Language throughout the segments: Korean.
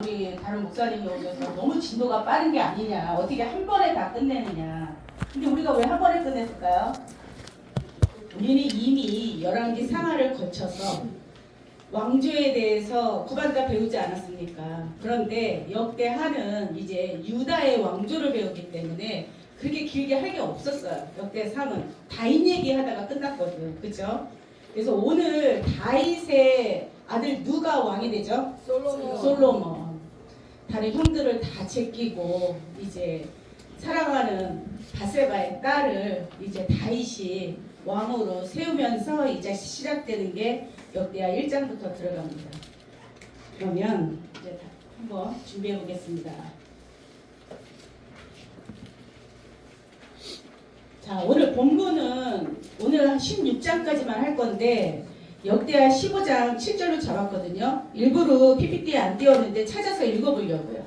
우리 다른 목사님이 오셔서 너무 진도가 빠른 게 아니냐, 어떻게 한 번에 다 끝내느냐. 근데 우리가 왜 한 번에 끝냈을까요? 우리는 이미 열왕기 상하를 거쳐서 왕조에 대해서 구반다 배우지 않았습니까? 그런데 역대하는 이제 유다의 왕조를 배우기 때문에 그렇게 길게 할 게 없었어요. 역대상은 다윗 얘기하다가 끝났거든, 그죠? 그래서 오늘 다윗의 아들 누가 왕이 되죠? 솔로몬. 다른 형들을 다 제끼고 이제 사랑하는 바세바의 딸을 이제 다윗이 왕으로 세우면서 이제 시작되는 게 역대하 1장부터 들어갑니다. 그러면 이제 한번 준비해 보겠습니다. 자, 오늘 본문은 오늘 16장까지만 할 건데 역대하 15장 7절로 잡았거든요. 일부러 PPT에 안 띄웠는데 찾아서 읽어보려고요.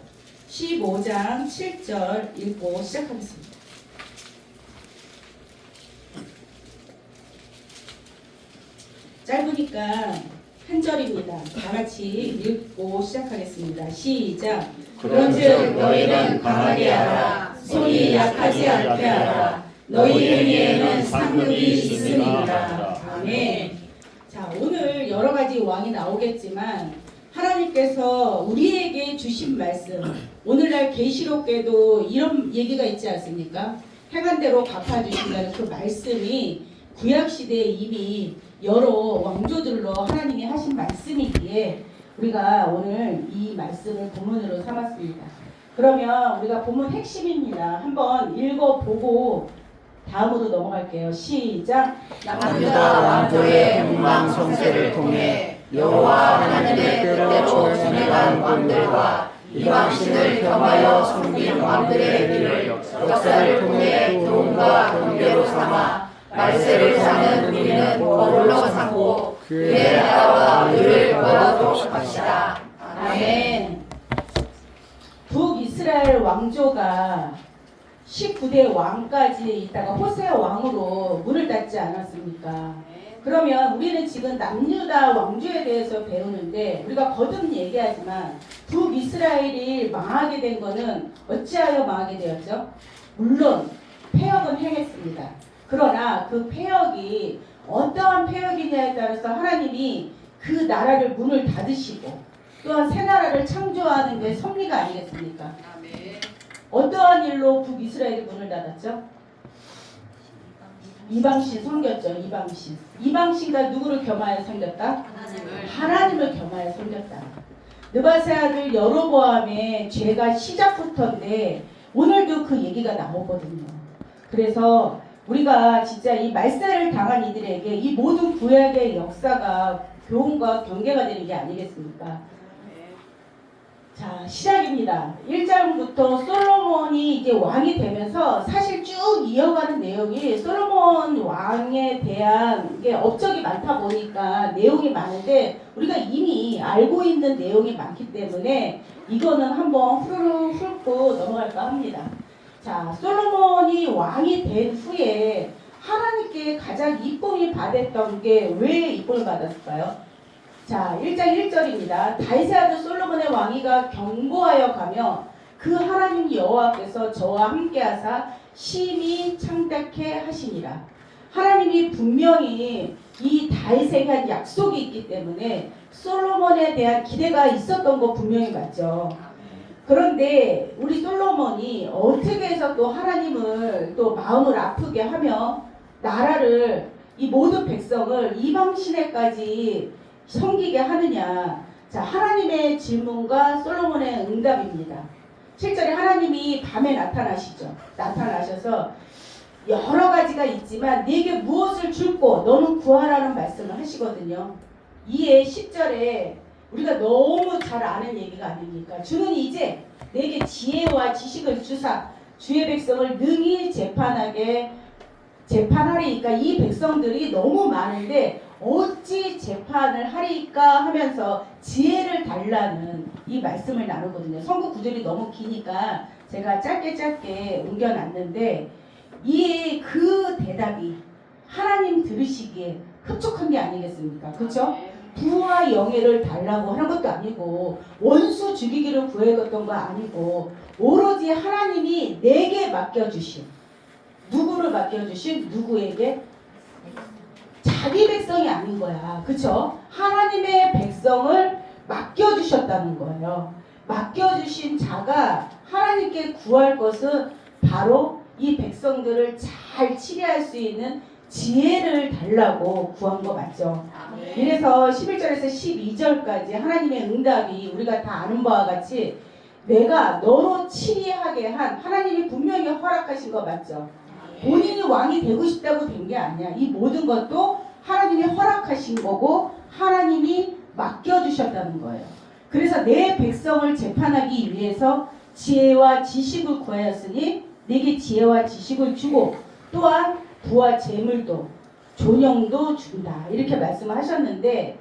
15장 7절 읽고 시작하겠습니다. 짧으니까 한 절입니다. 다 같이 읽고 시작하겠습니다. 시작. 그런즉 너희는 강하게 하라. 손이 약하지 않게 하라. 너희 행위에는 상급이 있으리라. 아멘. 자, 오늘 여러 가지 왕이 나오겠지만 하나님께서 우리에게 주신 말씀, 오늘날 계시록에도 이런 얘기가 있지 않습니까? 행한 대로 갚아주신다는 그 말씀이 구약시대에 이미 여러 왕조들로 하나님이 하신 말씀이기에 우리가 오늘 이 말씀을 본문으로 삼았습니다. 그러면 우리가 본문 핵심입니다. 한번 읽어보고 다음으로 넘어갈게요. 시작. 유다 왕조의 흥망성쇠를 통해 여호와 하나님의 뜻대로 전해간 왕들과 이방신을 겸하여 섬긴 왕들의 길을 역사를 통해 교훈과 경계로 삼아 말세를 사는 우리는 거울로 삼고 그에 따라 의를 걸어도록 합시다. 아멘. 북이스라엘 왕조가 19대 왕까지 있다가 호세 왕으로 문을 닫지 않았습니까? 그러면 우리는 지금 남유다 왕조에 대해서 배우는데 우리가 거듭 얘기하지만 북이스라엘이 망하게 된 것은 어찌하여 망하게 되었죠? 물론 패역은 행했습니다. 그러나 그 패역이 어떠한 패역이냐에 따라서 하나님이 그 나라를 문을 닫으시고 또한 새 나라를 창조하는 게 섭리가 아니겠습니까? 어떠한 일로 북이스라엘이 문을 닫았죠? 이방신 섬겼죠. 이방신. 이방신과 누구를 겸하여 섬겼다? 하나님을 겸하여 섬겼다. 느바세 아들 여로보암의 죄가 시작부터인데 오늘도 그 얘기가 나오거든요. 그래서 우리가 진짜 이 말세를 당한 이들에게 이 모든 구약의 역사가 교훈과 경계가 되는 게 아니겠습니까? 자, 시작입니다. 1장부터 솔로몬이 이제 왕이 되면서 사실 쭉 이어가는 내용이 솔로몬 왕에 대한 게 업적이 많다 보니까 내용이 많은데 우리가 이미 알고 있는 내용이 많기 때문에 이거는 한번 후루룩 훑고 넘어갈까 합니다. 자, 솔로몬이 왕이 된 후에 하나님께 가장 이쁨이 받았던 게 왜 이쁨을 받았을까요? 자, 1장 1절입니다. 다윗의 아들 솔로몬의 왕위가 견고하여 가며 그 하나님 여호와께서 저와 함께하사 심히 창대케 하시니라. 하나님이 분명히 이 다윗에게 한 약속이 있기 때문에 솔로몬에 대한 기대가 있었던 거 분명히 맞죠. 그런데 우리 솔로몬이 어떻게 해서 또 하나님을 또 마음을 아프게 하며 나라를 이 모든 백성을 이방 시내까지 섬기게 하느냐. 자, 하나님의 질문과 솔로몬의 응답입니다. 7절에 하나님이 밤에 나타나시죠. 나타나셔서 여러 가지가 있지만 네게 무엇을 줄고 너는 구하라는 말씀을 하시거든요. 이에 10절에 우리가 너무 잘 아는 얘기가 아닙니까? 주는 이제 내게 지혜와 지식을 주사 주의 백성을 능히 재판하리이까. 이 백성들이 너무 많은데 어찌 재판을 하리까 하면서 지혜를 달라는 이 말씀을 나누거든요. 성구 구절이 너무 기니까 제가 짧게 옮겨놨는데 이 그 대답이 하나님 들으시기에 흡족한 게 아니겠습니까? 그렇죠? 부와 영예를 달라고 하는 것도 아니고 원수 죽이기를 구해갔던 거 아니고 오로지 하나님이 내게 맡겨주신, 누구를 맡겨주신? 누구에게? 자기 백성이 아닌 거야. 그쵸? 하나님의 백성을 맡겨주셨다는 거예요. 맡겨주신 자가 하나님께 구할 것은 바로 이 백성들을 잘 치료할 수 있는 지혜를 달라고 구한 거 맞죠? 그래서 11절에서 12절까지 하나님의 응답이 우리가 다 아는 바와 같이 내가 너로 치리하게 한, 하나님이 분명히 허락하신 거 맞죠? 본인이 왕이 되고 싶다고 된 게 아니야. 이 모든 것도 하나님이 허락하신 거고 하나님이 맡겨주셨다는 거예요. 그래서 내 백성을 재판하기 위해서 지혜와 지식을 구하였으니 내게 지혜와 지식을 주고 또한 부와 재물도 존영도 준다. 이렇게 말씀을 하셨는데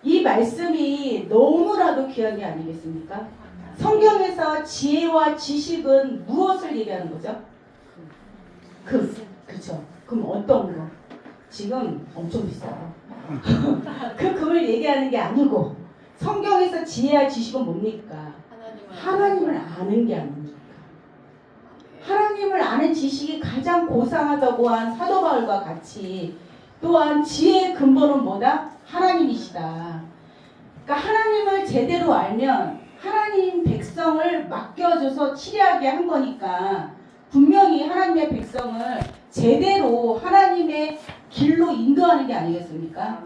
이 말씀이 너무나도 귀한 게 아니겠습니까? 성경에서 지혜와 지식은 무엇을 얘기하는 거죠? 금. 그쵸? 그럼 어떤 거? 지금 엄청 비싸요. 그 금을 얘기하는 게 아니고 성경에서 지혜와 지식은 뭡니까? 하나님을 아는 게 아닙니까? 하나님을 아는 지식이 가장 고상하다고 한 사도 바울과 같이 또한 지혜의 근본은 뭐다? 하나님이시다. 그러니까 하나님을 제대로 알면 하나님 백성을 맡겨줘서 치료하게 한 거니까 분명히 하나님의 백성을 제대로 하나님의 길로 인도하는 게 아니겠습니까?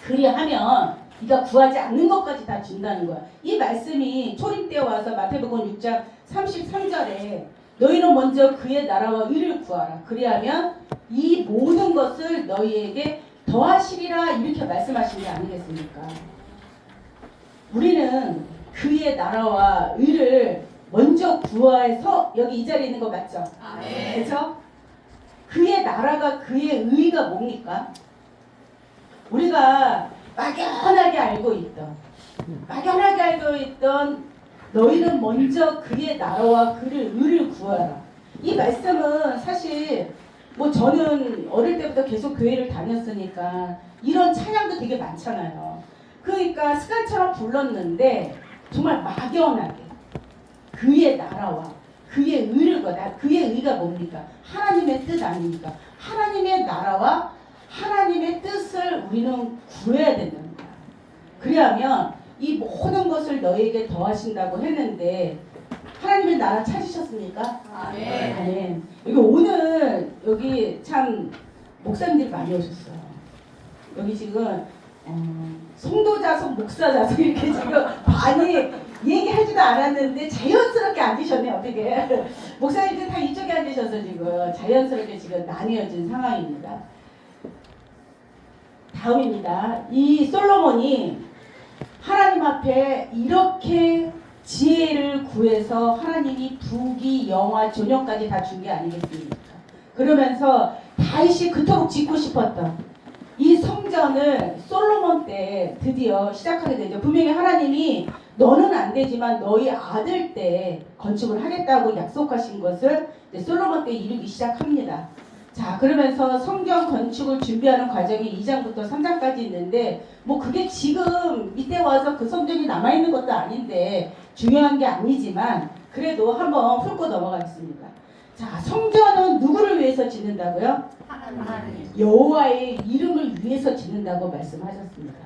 그리하면 네가 구하지 않는 것까지 다 준다는 거야. 이 말씀이 초림 때 와서 마태복음 6장 33절에 너희는 먼저 그의 나라와 의를 구하라. 그리하면 이 모든 것을 너희에게 더하시리라 이렇게 말씀하신 게 아니겠습니까? 우리는 그의 나라와 의를 먼저 구해서 여기 이 자리에 있는 거 맞죠? 그렇죠? 그의 나라가 그의 의가 뭡니까? 우리가 막연하게 알고 있던 너희는 먼저 그의 나라와 그를 의를 구하라. 이 말씀은 사실 뭐 저는 어릴 때부터 계속 교회를 다녔으니까 이런 찬양도 되게 많잖아요. 그러니까 습관처럼 불렀는데 정말 막연하게 그의 나라와 그의 의를 거다. 그의 의가 뭡니까? 하나님의 뜻 아닙니까? 하나님의 나라와 하나님의 뜻을 우리는 구해야 된다는 거야. 그리하면 이 모든 것을 너에게 더하신다고 했는데 하나님의 나라 찾으셨습니까? 아멘. 여기 오늘 여기 참 목사님들이 많이 오셨어요. 여기 지금 성도 좌석, 목사 좌석 이렇게 지금 많이 얘기하지도 않았는데 자연스럽게 앉으셨네. 어떻게 목사님들 다 이쪽에 앉으셔서 지금 자연스럽게 지금 나뉘어진 상황입니다. 다음입니다. 이 솔로몬이 하나님 앞에 이렇게 지혜를 구해서 하나님이 부귀, 영화, 존영까지 다 준 게 아니겠습니까? 그러면서 다윗이 그토록 짓고 싶었던 이 성전을 솔로몬 때 드디어 시작하게 되죠. 분명히 하나님이 너는 안 되지만 너희 아들 때 건축을 하겠다고 약속하신 것을 솔로몬 때 이루기 시작합니다. 자, 그러면서 성전 건축을 준비하는 과정이 2장부터 3장까지 있는데 뭐 그게 지금 이때 와서 그 성전이 남아있는 것도 아닌데 중요한 게 아니지만 그래도 한번 훑고 넘어가겠습니다. 자, 성전은 누구를 위해서 짓는다고요? 하나님. 여호와의 이름을 위해서 짓는다고 말씀하셨습니다.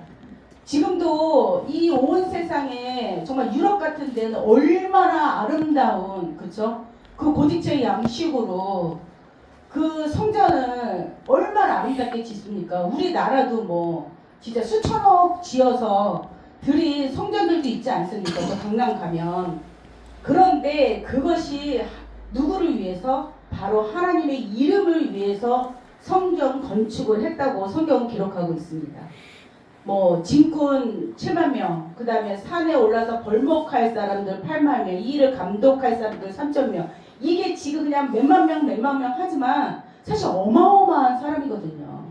지금도 이 온 세상에 정말 유럽 같은 데는 얼마나 아름다운 그쵸? 그 고딕체 양식으로 그 성전을 얼마나 아름답게 짓습니까? 우리나라도 뭐 진짜 수천억 지어서 들인 성전들도 있지 않습니까? 저 강남 가면. 그런데 그것이 누구를 위해서? 바로 하나님의 이름을 위해서 성전 건축을 했다고 성경은 기록하고 있습니다. 뭐 진군 7만 명, 그 다음에 산에 올라서 벌목할 사람들 8만 명, 이 일을 감독할 사람들 3천 명. 이게 지금 그냥 몇만 명 하지만 사실 어마어마한 사람이거든요.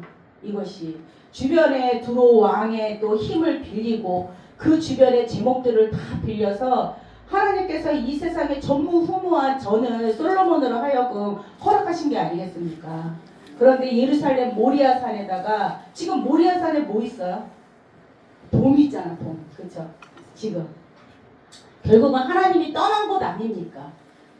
이것이 주변에 두로 왕의 또 힘을 빌리고 그 주변의 제목들을 다 빌려서 하나님께서 이 세상의 전무후무한 전을 솔로몬으로 하여금 허락하신 게 아니겠습니까? 그런데 예루살렘 모리아산에다가 지금 모리아산에 뭐 있어요? 돔이잖아, 돔. 그렇죠? 지금 결국은 하나님이 떠난 곳 아닙니까?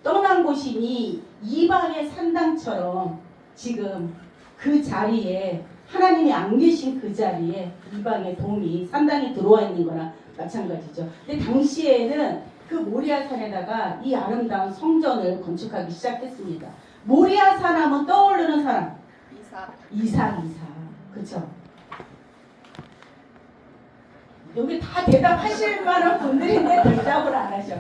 떠난 곳이니 이방의 산당처럼 지금 그 자리에 하나님이 안 계신 그 자리에 이방의 돔이 산당이 들어와 있는 거나 마찬가지죠. 근데 당시에는 그 모리아 산에다가 이 아름다운 성전을 건축하기 시작했습니다. 모리아 산 하면 떠오르는 사람 이삭. 그렇죠? 여기 다 대답하실 만한 분들인데 대답을 안 하셔.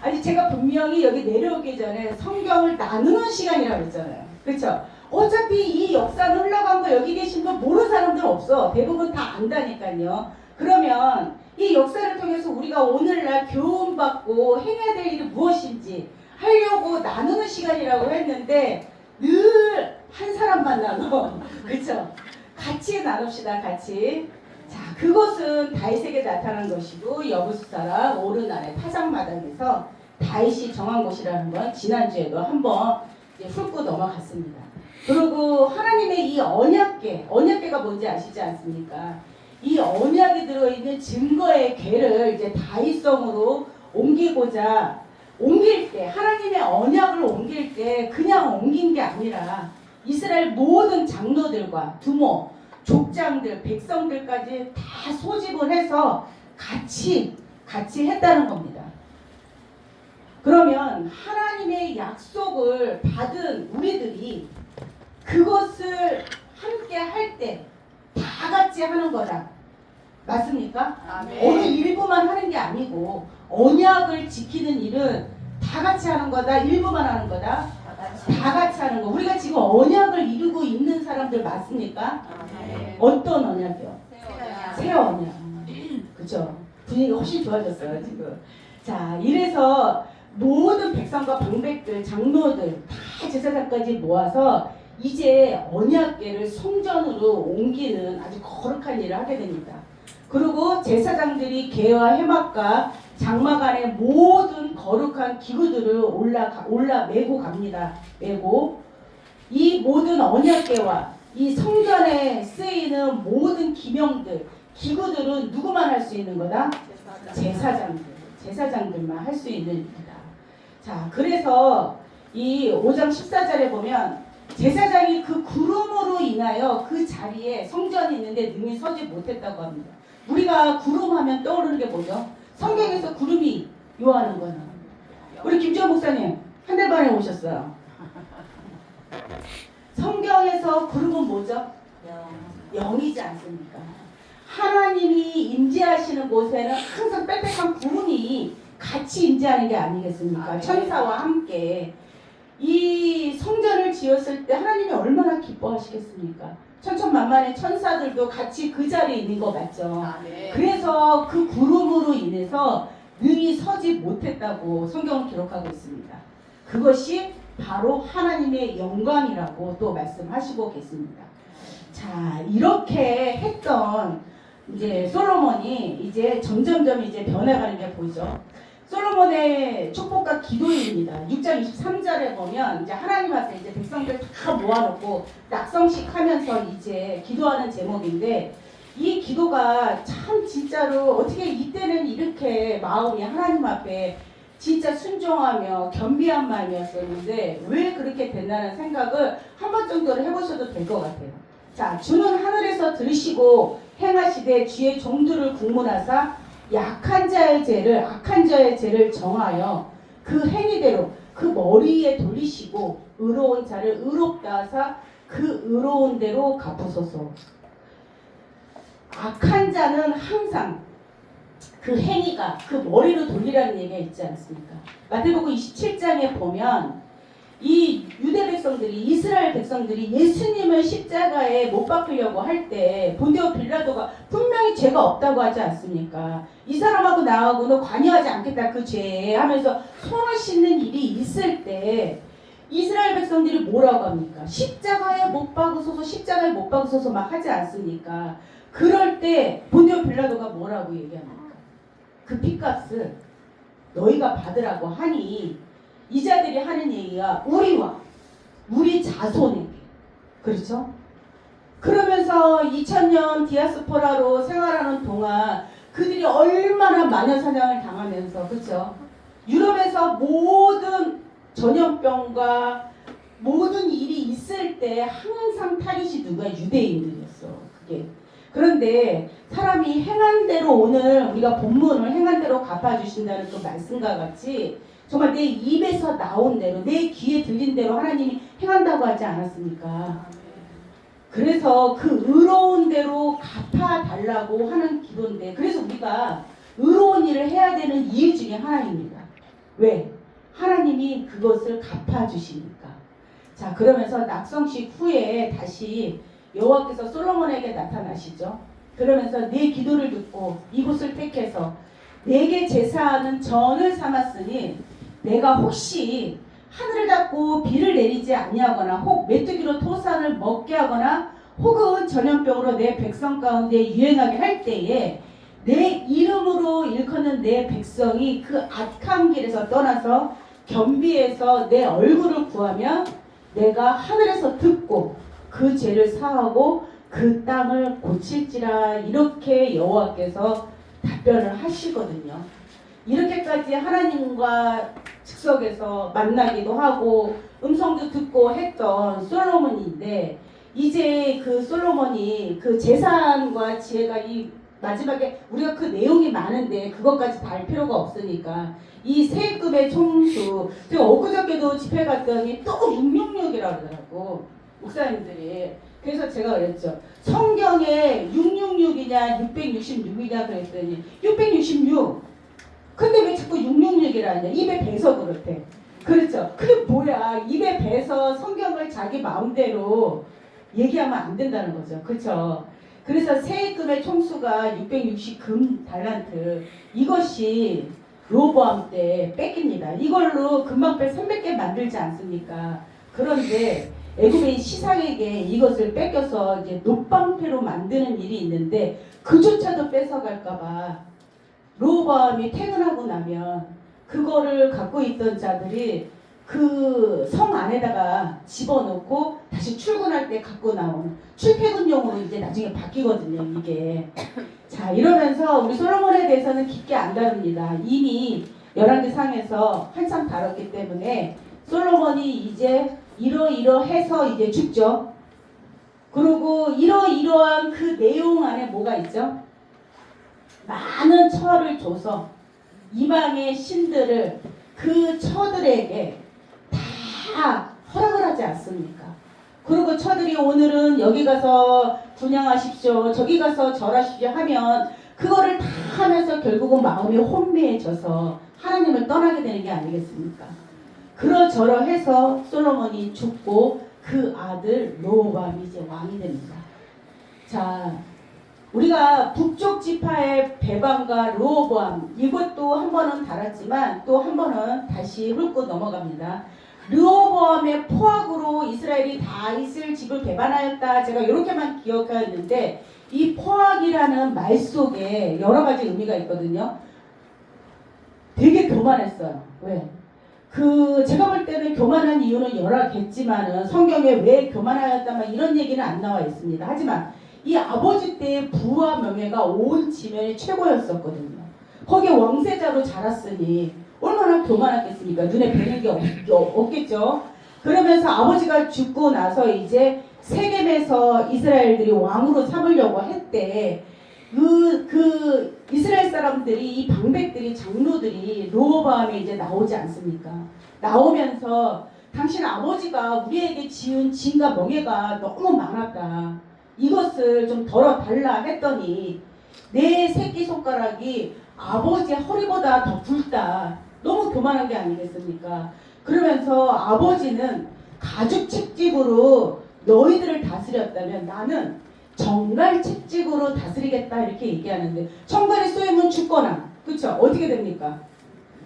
아니 제가 분명히 여기 내려오기 전에 성경을 나누는 시간이라고 했잖아요. 그렇죠? 어차피 이 역사는 흘러간 거 여기 계신 분 모르는 사람들은 없어. 대부분 다 안다니까요. 그러면 이 역사를 통해서 우리가 오늘날 교훈받고 행해야 될 일이 무엇인지 하려고 나누는 시간이라고 했는데 늘 한 사람만 나눠. 그렇죠? 같이 나눕시다. 같이. 자, 그것은 다윗에게 나타난 것이고 여부수사랑 오른 아래 타작마당에서 다윗이 정한 곳이라는 건 지난주에도 한번 훑고 넘어갔습니다. 그리고 하나님의 이 언약궤가 뭔지 아시지 않습니까? 이 언약이 들어있는 증거의 궤를 이제 다윗성으로 옮기고자 옮길 때 하나님의 언약을 옮길 때 그냥 옮긴 게 아니라 이스라엘 모든 장로들과 두모 족장들, 백성들까지 다 소집을 해서 같이 했다는 겁니다. 그러면 하나님의 약속을 받은 우리들이 그것을 함께 할 때 다 같이 하는 거다. 맞습니까? 아멘. 어느 일부만 하는 게 아니고 언약을 지키는 일은 다 같이 하는 거다. 일부만 하는 거다. 다 같이 하는 거. 우리가 지금 언약을 이루고 있는 사람들 맞습니까? 아멘. 어떤 언약이요? 새 새 언약. 그렇죠? 분위기가 훨씬 좋아졌어요 지금. 자, 이래서 모든 백성과 방백들, 장로들 다 제사장까지 모아서 이제 언약궤를 성전으로 옮기는 아주 거룩한 일을 하게 됩니다. 그리고 제사장들이 궤와 해막과 장막 안에 모든 거룩한 기구들을 올라 메고 갑니다. 메고 이 모든 언약궤와 이 성전에 쓰이는 모든 기명들, 기구들은 누구만 할 수 있는 거다? 제사장들만 할 수 있는 일이다. 자, 그래서 이 5장 14절에 보면 제사장이 그 구름으로 인하여 그 자리에 성전이 있는데 능히 서지 못했다고 합니다. 우리가 구름하면 떠오르는 게 뭐죠? 성경에서 구름이 요하는 거는 우리 김지원 목사님 한 달 만에 오셨어요. 성경에서 구름은 뭐죠? 영이지 않습니까? 하나님이 임재하시는 곳에는 항상 빽빽한 구름이 같이 임재하는 게 아니겠습니까? 천사와 함께. 이 성전을 지었을 때 하나님이 얼마나 기뻐하시겠습니까? 천천만만의 천사들도 같이 그 자리에 있는 거 맞죠? 그래서 그 구름으로 인해서 능히 서지 못했다고 성경은 기록하고 있습니다. 그것이 바로 하나님의 영광이라고 또 말씀하시고 계십니다. 자, 이렇게 했던 이제 솔로몬이 이제 점점점 이제 변해가는 게 보이죠. 솔로몬의 축복과 기도입니다. 6장 23절에 보면 이제 하나님 앞에 이제 백성들 다 모아놓고 낙성식 하면서 이제 기도하는 제목인데 이 기도가 참 진짜로 어떻게 이때는 이렇게 마음이 하나님 앞에 진짜 순종하며 겸비한 마음이었었는데 왜 그렇게 됐나는 생각을 한 번 정도는 해보셔도 될 것 같아요. 자, 주는 하늘에서 들으시고 행하시되 주의 종들을 국문하사 약한 자의 죄를 악한 자의 죄를 정하여 그 행위대로 그 머리에 돌리시고 의로운 자를 의롭다 하사 그 의로운 대로 갚으소서. 악한 자는 항상 그 행위가 그 머리로 돌리라는 얘기가 있지 않습니까? 마태복음 27장에 보면 이 유대 백성들이 이스라엘 백성들이 예수님을 십자가에 못 박으려고 할 때 본디오 빌라도가 분명히 죄가 없다고 하지 않습니까? 이 사람하고 나하고는 관여하지 않겠다 그 죄에 하면서 손을 씻는 일이 있을 때 이스라엘 백성들이 뭐라고 합니까? 십자가에 못 박으소서 십자가에 못 박으소서 막 하지 않습니까? 그럴 때 본디오 빌라도가 뭐라고 얘기합니까? 그 핏값을 너희가 받으라고 하니 이 자들이 하는 얘기가 우리와 우리 자손에게 그렇죠? 그러면서 2000년 디아스포라로 생활하는 동안 그들이 얼마나 마녀사냥을 당하면서, 그렇죠? 유럽에서 모든 전염병과 모든 일이 있을 때 항상 타깃이 누가? 유대인들이었어. 그게. 그런데 사람이 행한 대로, 오늘 우리가 본문을 행한 대로 갚아주신다는 그 말씀과 같이 정말 내 입에서 나온 대로, 내 귀에 들린 대로 하나님이 행한다고 하지 않았습니까? 그래서 그 의로운 대로 갚아달라고 하는 기도인데, 그래서 우리가 의로운 일을 해야 되는 이유 중에 하나입니다. 왜? 하나님이 그것을 갚아주시니까. 자, 그러면서 낙성식 후에 다시 여호와께서 솔로몬에게 나타나시죠. 그러면서 내 기도를 듣고 이곳을 택해서 내게 제사하는 전을 삼았으니 내가 혹시 하늘을 닫고 비를 내리지 아니하거나 혹 메뚜기로 토산을 먹게 하거나 혹은 전염병으로 내 백성 가운데 유행하게 할 때에 내 이름으로 일컫는 내 백성이 그 악한 길에서 떠나서 겸비해서 내 얼굴을 구하면 내가 하늘에서 듣고 그 죄를 사하고 그 땅을 고칠지라, 이렇게 여호와께서 답변을 하시거든요. 이렇게까지 하나님과 즉석에서 만나기도 하고 음성도 듣고 했던 솔로몬인데, 이제 그 솔로몬이 그 재산과 지혜가 이 마지막에 우리가 그 내용이 많은데 그것까지 다 할 필요가 없으니까 이 세급의 총수, 제가 엊그저께도 집회 갔더니 또 666이라고 그러더라고 목사님들이. 그래서 제가 그랬죠. 성경에 666이냐 666이냐 그랬더니 666. 근데 왜 자꾸 666이라냐? 입에 배서 그렇대. 그렇죠. 그게 뭐야? 입에 배서 성경을 자기 마음대로 얘기하면 안 된다는 거죠. 그렇죠. 그래서 세금의 총수가 660 금 달란트, 이것이 로보암 때 뺏깁니다. 이걸로 금방패 300개 만들지 않습니까? 그런데 애굽의 시상에게 이것을 뺏겨서 이제 녹방패로 만드는 일이 있는데, 그조차도 뺏어갈까봐 로보암이 퇴근하고 나면 그거를 갖고 있던 자들이 그 성 안에다가 집어넣고 다시 출근할 때 갖고 나오는 출퇴근용으로 이제 나중에 바뀌거든요, 이게. 자, 이러면서 우리 솔로몬에 대해서는 깊게 안 다룹니다. 이미 열왕기상에서 한참 다뤘기 때문에 솔로몬이 이제 이러이러해서 이제 죽죠. 그리고 이러이러한 그 내용 안에 뭐가 있죠? 많은 처를 줘서 이방의 신들을 그 처들에게 다 허락을 하지 않습니까? 그리고 처들이 오늘은 여기 가서 분양하십시오, 저기 가서 절하십시오 하면 그거를 다 하면서 결국은 마음이 혼미해져서 하나님을 떠나게 되는 게 아니겠습니까? 그러저러해서 솔로몬이 죽고 그 아들 로보암이 이제 왕이 됩니다. 자, 우리가 북쪽 지파의 베방과 르호보암, 이것도 한 번은 다뤘지만 또 한 번은 다시 훑고 넘어갑니다. 르호보암의 포악으로 이스라엘이 다윗을 집을 배반하였다, 제가 이렇게만 기억하였는데, 이 포악이라는 말 속에 여러 가지 의미가 있거든요. 되게 교만했어요. 왜? 제가 볼 때는 교만한 이유는 여러 개지만은 성경에 왜 교만하였다 막 이런 얘기는 안 나와 있습니다. 하지만 이 아버지 때의 부와 명예가 온 지면이 최고였었거든요. 거기에 왕세자로 자랐으니 얼마나 교만했겠습니까? 눈에 뵈는 게 없겠죠. 그러면서 아버지가 죽고 나서 이제 세겜에서 이스라엘들이 왕으로 삼으려고 했대. 그 이스라엘 사람들이, 이 방백들이, 장로들이 르호보암에 이제 나오지 않습니까? 나오면서 당신 아버지가 우리에게 지은 진과 멍에가 너무 많았다, 이것을 좀 덜어달라 했더니 내 새끼손가락이 아버지 허리보다 더 굵다, 너무 교만한 게 아니겠습니까? 그러면서 아버지는 가죽 채찍으로 너희들을 다스렸다면 나는 정갈 채찍으로 다스리겠다, 이렇게 얘기하는데, 정갈이 쏘이면 죽거나, 그쵸? 어떻게 됩니까?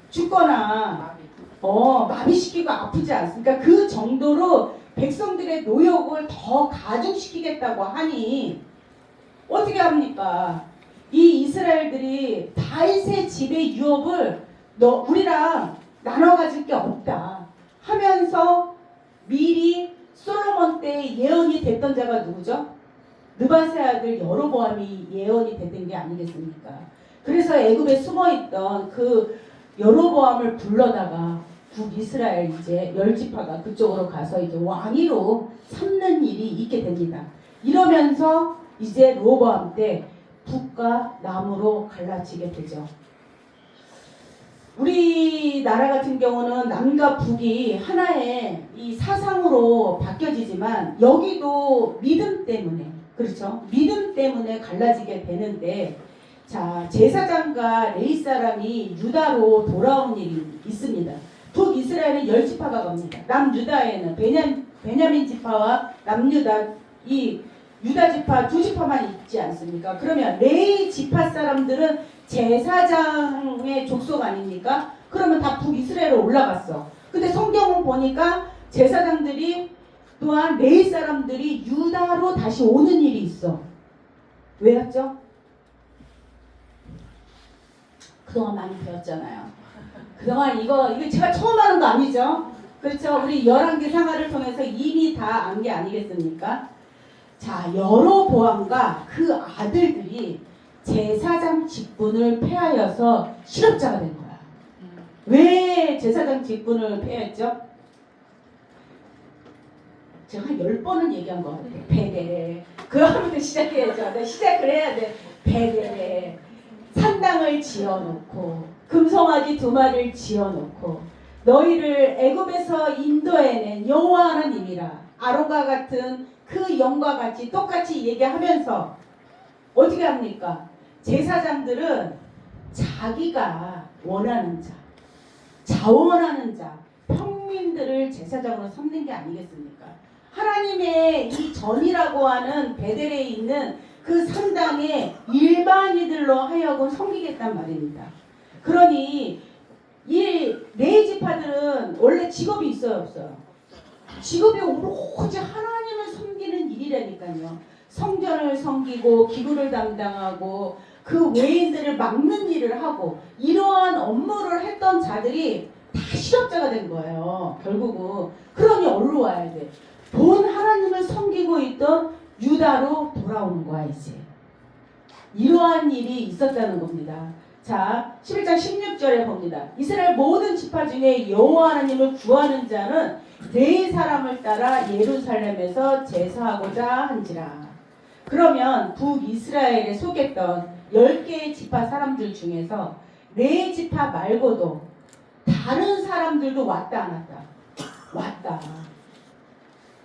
죽거나 마비시키고 아프지 않습니까? 그 정도로 백성들의 노역을 더 가중시키겠다고 하니 어떻게 합니까? 이 이스라엘들이 다윗의 집의 유업을 우리랑 나눠 가질 게 없다 하면서 미리 솔로몬 때 예언이 됐던 자가 누구죠? 느바세 아들 여로보암이 예언이 됐던 게 아니겠습니까? 그래서 애굽에 숨어있던 그 여로보암을 불러다가 북이스라엘 이제 10지파가 그쪽으로 가서 이제 왕위로 삼는 일이 있게 됩니다. 이러면서 이제 로보암 때 북과 남으로 갈라지게 되죠. 우리나라 같은 경우는 남과 북이 하나의 이 사상으로 바뀌어지지만 여기도 믿음 때문에, 그렇죠? 믿음 때문에 갈라지게 되는데, 자, 제사장과 레위 사람이 유다로 돌아온 일이 있습니다. 북이스라엘은 10지파가 갑니다. 남유다에는 베냐민 지파와 남유다, 이 유다 지파 2지파만 있지 않습니까? 그러면 레위 지파 사람들은 제사장의 족속 아닙니까? 그러면 다 북이스라엘로 올라갔어. 근데 성경을 보니까 제사장들이 또한 레위 사람들이 유다로 다시 오는 일이 있어. 왜 왔죠? 그동안 많이 배웠잖아요. 그동안 이거 제가 처음 하는 거 아니죠? 그렇죠? 우리 열왕기 상하를 통해서 이미 다 안 게 아니겠습니까? 자, 여로보암과 그 아들들이 제사장 직분을 폐하여서 실업자가 된 거야. 왜 제사장 직분을 폐했죠? 제가 한 10번은 얘기한 것 같아요. 베델에. 그거부터 시작해야죠. 네, 시작을 해야 돼. 베델에 산당을 지어놓고 금송아지 2마리를 지어놓고 너희를 애굽에서 인도해낸 여호와 하나님이라. 아론과 같은 그 영과 같이 똑같이 얘기하면서 어떻게 합니까? 제사장들은 자기가 원하는 자, 자원하는 자, 평민들을 제사장으로 삼는 게 아니겠습니까? 하나님의 이 전이라고 하는 베델에 있는 그 산당에 일반인들로 하여금 섬기겠단 말입니다. 그러니 이 레위 지파들은 원래 직업이 있어요, 없어요? 직업이 오로지 하나님을 섬기는 일이라니까요. 성전을 섬기고 기구를 담당하고 그 외인들을 막는 일을 하고 이러한 업무를 했던 자들이 다 실업자가 된 거예요. 결국은. 그러니 어디로 와야 돼? 본 하나님을 섬기고 있던 유다로 돌아오는 거야 이제. 이러한 일이 있었다는 겁니다. 자, 11장 16절에 봅니다. 이스라엘 모든 지파 중에 여호와 하나님을 구하는 자는 레위 사람을 따라 예루살렘에서 제사하고자 한지라. 그러면 북이스라엘에 속했던 10개의 지파 사람들 중에서 레위 지파 말고도 다른 사람들도 왔다 안 왔다? 왔다.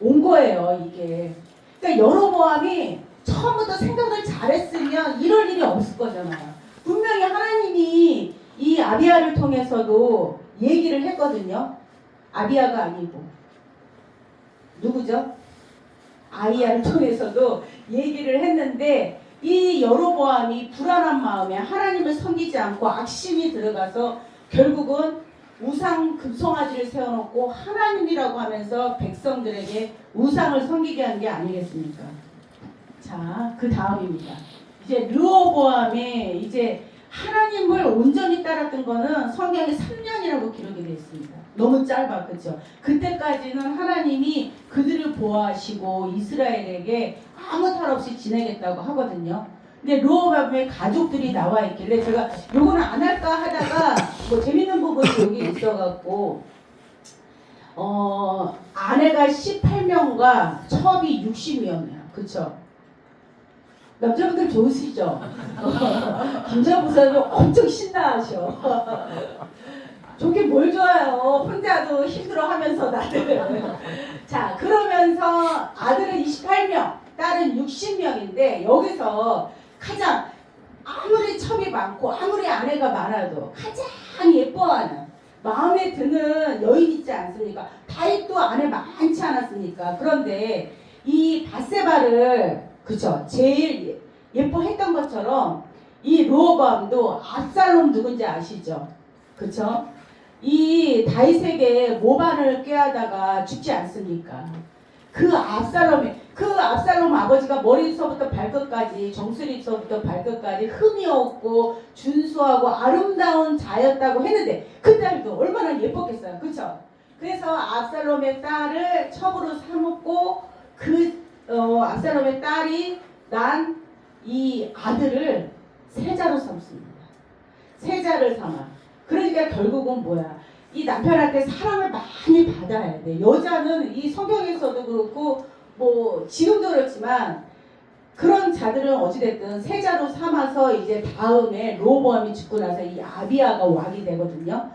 온 거예요 이게. 그러니까 여로보암이 처음부터 생각을 잘했으면 이럴 일이 없을 거잖아요. 분명히 하나님이 이 아비야를 통해서도 얘기를 했거든요. 아비야가 아니고 누구죠? 아이야를 통해서도 얘기를 했는데 이 여로보암이 불안한 마음에 하나님을 섬기지 않고 악심이 들어가서 결국은 우상 금송아지를 세워놓고 하나님이라고 하면서 백성들에게 우상을 섬기게 한 게 아니겠습니까? 자, 그 다음입니다. 이제 르호보암의 이제 하나님을 온전히 따랐던 거는 성경에 3년이라고 기록이 되어 있습니다. 너무 짧아, 그렇죠? 그때까지는 하나님이 그들을 보호하시고 이스라엘에게 아무 탈 없이 지내겠다고 하거든요. 근데 르호보암의 가족들이 나와 있길래 제가 요거는 안 할까 하다가 뭐 재밌는 부분이 여기 있어갖고 아내가 18명과 첩이 60명이야, 그렇죠? 남자분들 좋으시죠? 김자 부사님 엄청 신나하셔. 좋게 뭘 좋아요. 혼자도 힘들어하면서 다들. 자, 그러면서 아들은 28명, 딸은 60명인데 여기서 가장 아무리 첩이 많고 아무리 아내가 많아도 가장 예뻐하는 마음에 드는 여인 있지 않습니까? 다윗도 아내 많지 않았습니까? 그런데 이 밧세바를 그쵸? 제일 예뻐했던 것처럼 이 르호보암도 압살롬 누군지 아시죠? 그쵸? 이 다윗에게 모반을 꾀하다가 죽지 않습니까? 그 압살롬 아버지가 머리서부터 발끝까지 정수리서부터 발끝까지 흠이 없고 준수하고 아름다운 자였다고 했는데 그 딸도 얼마나 예뻤겠어요, 그렇죠? 그래서 압살롬의 딸을 첩으로 삼았고 압살롬의 딸이 난 이 아들을 세자로 삼습니다. 세자를 삼아. 그러니까 결국은 뭐야? 이 남편한테 사랑을 많이 받아야 돼. 여자는 이 성경에서도 그렇고 뭐 지금도 그렇지만 그런 자들은 어찌됐든 세자로 삼아서 이제 다음에 로보암이 죽고 나서 이 아비아가 왕이 되거든요.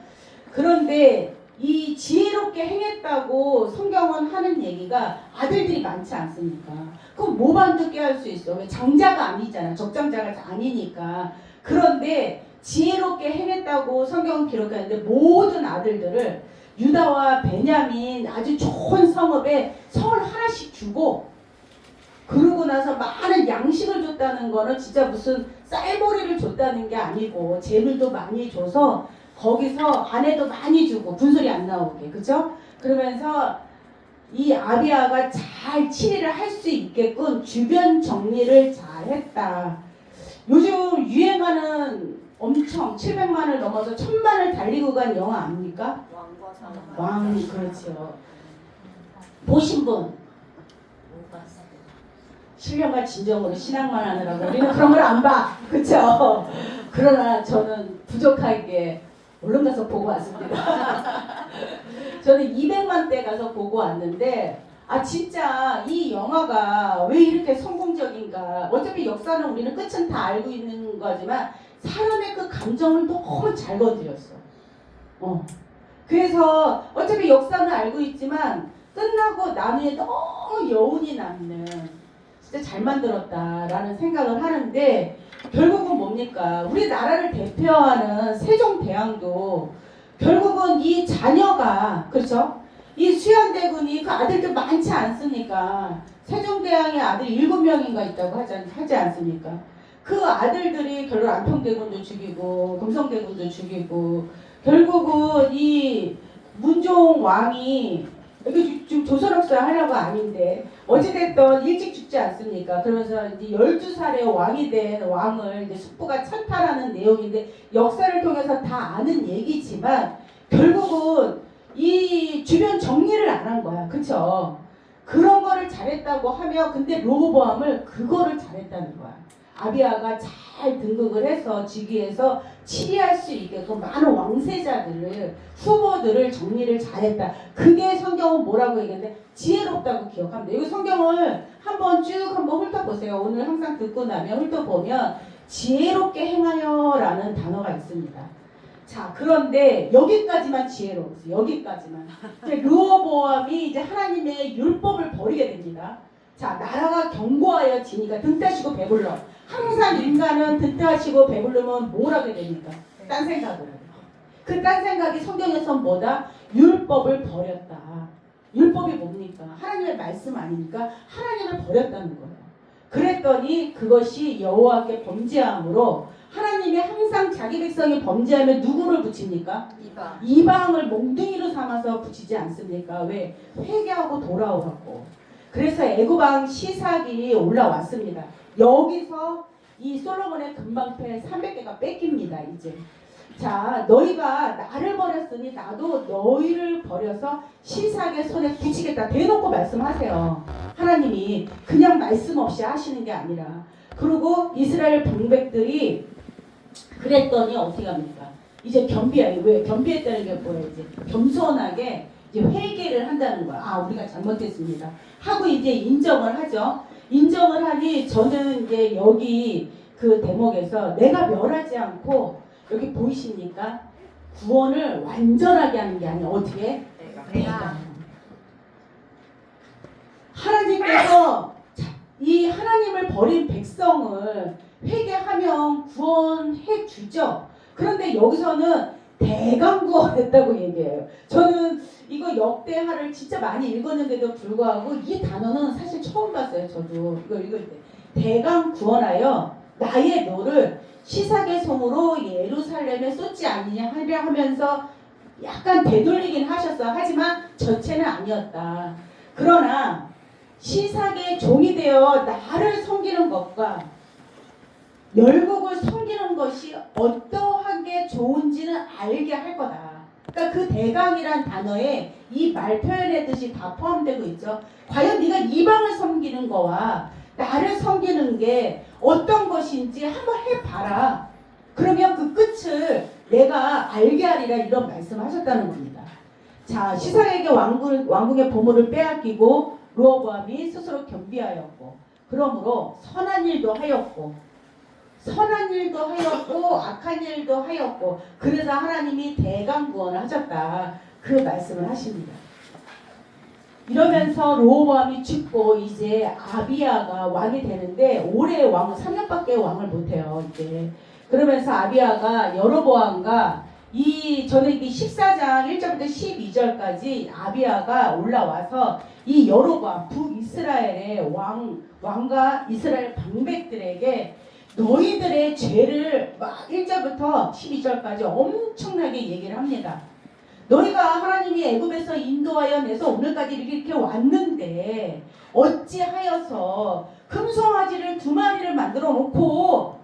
그런데 이 지혜롭게 행했다고 성경은 하는 얘기가 아들들이 많지 않습니까? 그럼 뭐만 듣게 할 수 있어? 왜 장자가 아니잖아. 적장자가 아니니까. 그런데 지혜롭게 행했다고 성경은 기록하는데 모든 아들들을 유다와 베냐민 아주 좋은 성읍에 성을 하나씩 주고 그러고 나서 많은 양식을 줬다는 거는 진짜 무슨 쌀벌이를 줬다는 게 아니고 재물도 많이 줘서 거기서 아내도 많이 주고 분소리 안 나오게 그죠? 그러면서 이 아비아가 잘 치리를 할 수 있게끔 주변 정리를 잘 했다. 요즘 유행하는 엄청 700만을 넘어서 1000만을 달리고 간 영화 아닙니까? 왕과 사람. 왕 그렇죠. 보신 분? 신령과 진정으로 신앙만 하느라고 우리는 그런 걸 안 봐. 그렇죠? 그러나 저는 부족하게 얼른 가서 보고 왔습니다. 저는 200만 대 가서 보고 왔는데 아 진짜 이 영화가 왜 이렇게 성공적인가. 어차피 역사는 우리는 끝은 다 알고 있는 거지만 사람의 그 감정을 너무 잘 건드렸어. 그래서 어차피 역사는 알고 있지만 끝나고 나중에 너무 여운이 남는 진짜 잘 만들었다라는 생각을 하는데 결국은 뭡니까? 우리나라를 대표하는 세종대왕도 결국은 이 자녀가 그렇죠? 이 수현대군이 그 아들들 많지 않습니까? 세종대왕의 아들 7명인가 있다고 하지 않습니까? 그 아들들이 결국 안평대군도 죽이고 금성대군도 죽이고 결국은 이 문종 왕이 이게 지금 조선역사 하려고 아닌데 어찌됐든 일찍 죽지 않습니까? 그러면서 이제 12살에 왕이 된 왕을 이제 숙부가 찬탈하는 내용인데 역사를 통해서 다 아는 얘기지만 결국은 이 주변 정리를 안 한 거야. 그쵸? 그런 거를 잘했다고 하면 근데 로보암을 그거를 잘했다는 거야. 아비아가 잘 등극을 해서 즉위해서 치리할 수 있게끔 많은 왕세자들을 후보들을 정리를 잘했다. 그게 성경은 뭐라고 얘기하는데 지혜롭다고 기억합니다. 여기 성경을 한번 쭉 한번 훑어보세요. 오늘 항상 듣고 나면 훑어보면 지혜롭게 행하여라는 단어가 있습니다. 자 그런데 여기까지만 지혜로웠어요. 여기까지만. 이제 르호보암이 이제 하나님의 율법을 버리게 됩니다. 자 나라가 견고하여 지니까 등 따시고 배불러. 항상 인간은 등 따시고 배부르면 뭘 하게 됩니까? 딴 생각을 해요. 그 딴 생각이 성경에서 뭐다? 율법을 버렸다. 율법이 뭡니까? 하나님의 말씀 아닙니까? 하나님을 버렸다는 거예요. 그랬더니 그것이 여호와께 범죄함으로 하나님이 항상 자기 백성이 범죄하면 누구를 붙입니까? 이방을 몽둥이로 삼아서 붙이지 않습니까? 왜? 회개하고 돌아오라고. 그래서 애굽왕 시삭이 올라왔습니다. 여기서 이 솔로몬의 금방패 300개가 뺏깁니다. 이제 자 너희가 나를 버렸으니 나도 너희를 버려서 시삭의 손에 붙이겠다. 대놓고 말씀하세요. 하나님이 그냥 말씀 없이 하시는 게 아니라. 그리고 이스라엘 방백들이 그랬더니 어떻게 합니까? 이제 겸비해요. 왜? 겸비했다는 게 뭐예요? 이제 겸손하게 이제 회개를 한다는 거야. 아 우리가 잘못했습니다. 하고 이제 인정을 하죠. 인정을 하니 저는 이제 여기 그 대목에서 내가 멸하지 않고 여기 보이십니까? 구원을 완전하게 하는 게 아니라 어떻게? 내가. 하나님께서 이 하나님을 버린 백성을 회개하면 구원해 주죠. 그런데 여기서는 대강구원했다고 얘기해요. 저는 이거 역대하를 진짜 많이 읽었는데도 불구하고 이 단어는 사실 처음 봤어요. 저도 이거 읽을 때 대강구원하여 나의 노를 시삭의 손으로 예루살렘에 쏟지 아니냐 하려 하면서 약간 되돌리긴 하셨어. 하지만 전체는 아니었다. 그러나 시삭의 종이 되어 나를 섬기는 것과 열국을 섬기는 것이 어떠하게 좋은지는 알게 할 거다. 그러니까 그 대강이란 단어에 이 말 표현의 뜻이 다 포함되고 있죠. 과연 네가 이방을 섬기는 거와 나를 섬기는 게 어떤 것인지 한번 해봐라. 그러면 그 끝을 내가 알게 하리라 이런 말씀하셨다는 겁니다. 자, 시사에게 왕궁의 보물을 빼앗기고 르호보암이 스스로 겸비하였고 그러므로 선한 일도 하였고 악한 일도 하였고 그래서 하나님이 대강구원을 하셨다. 그 말씀을 하십니다. 이러면서 르호보암이 죽고 이제 아비야가 왕이 되는데 올해 3년밖에 왕을 못해요. 이제 그러면서 아비야가 여로보암과 이 전에 14장 1절부터 12절까지 아비야가 올라와서 이 여로보암 북이스라엘의 왕과 이스라엘 방백들에게 너희들의 죄를 막 1절부터 12절까지 엄청나게 얘기를 합니다. 너희가 하나님이 애굽에서 인도하여 내서 오늘까지 이렇게 왔는데 어찌하여서 금송아지를 2마리를 만들어 놓고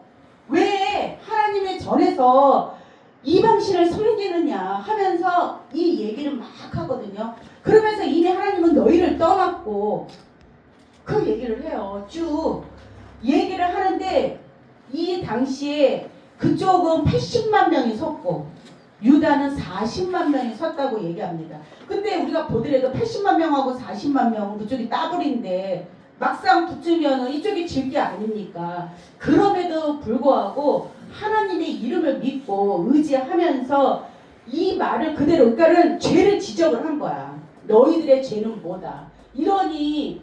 왜 하나님의 전에서 이방신을 섬기느냐 하면서 이 얘기를 막 하거든요. 그러면서 이미 하나님은 너희를 떠났고 그 얘기를 해요. 쭉 얘기를 하는데 이 당시에 그쪽은 80만 명이 섰고 유다는 40만 명이 섰다고 얘기합니다. 근데 우리가 보더라도 80만 명하고 40만 명은 그쪽이 따블인데 막상 붙으면 이쪽이 질 게 아닙니까? 그럼에도 불구하고 하나님의 이름을 믿고 의지하면서 이 말을 그대로 그러니까는 죄를 지적을 한 거야. 너희들의 죄는 뭐다. 이러니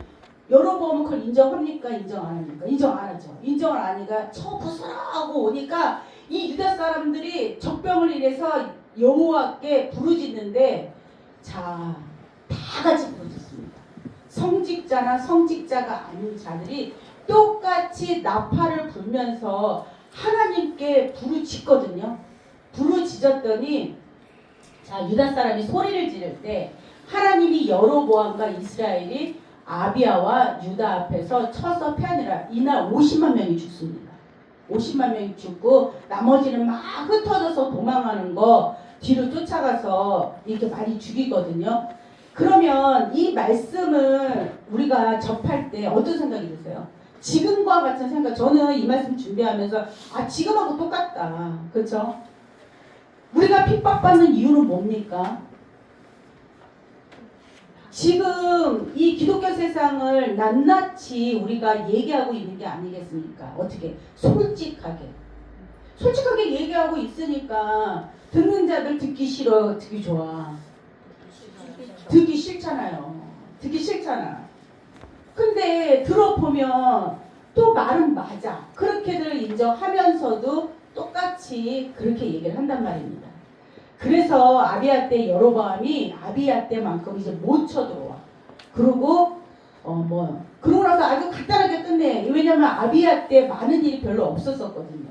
여로보암은 그걸 인정합니까? 인정 안 합니까? 인정 안 하죠. 인정을 안 하니까 처부스러하고 오니까 이 유다 사람들이 적병을 일해서 여호와께 부르짖는데 자, 다 같이 부르짖습니다. 성직자나 성직자가 아닌 자들이 똑같이 나팔을 불면서 하나님께 부르짖거든요. 부르짖었더니 자, 유다 사람이 소리를 지를 때 하나님이 여로보암과 이스라엘이 아비야와 유다 앞에서 쳐서 패하니라. 이날 50만 명이 죽습니다. 50만 명이 죽고 나머지는 막 흩어져서 도망가는 거 뒤로 쫓아가서 이렇게 많이 죽이거든요. 그러면 이 말씀을 우리가 접할 때 어떤 생각이 드세요? 지금과 같은 생각. 저는 이 말씀 준비하면서 지금하고 똑같다. 그렇죠? 우리가 핍박받는 이유는 뭡니까? 지금 이 기독교 세상을 낱낱이 우리가 얘기하고 있는 게 아니겠습니까? 어떻게? 솔직하게 얘기하고 있으니까 듣는 자들 듣기 싫어, 듣기 좋아? 듣기 싫잖아요. 듣기 싫잖아. 근데 들어보면 또 말은 맞아. 그렇게들 인정하면서도 똑같이 그렇게 얘기를 한단 말입니다. 그래서 아비야 때 여로보암이 아비야 때만큼 이제 못 쳐들어와. 그러고 그러고 나서 아주 간단하게 끝내. 왜냐면 아비야 때 많은 일이 별로 없었었거든요.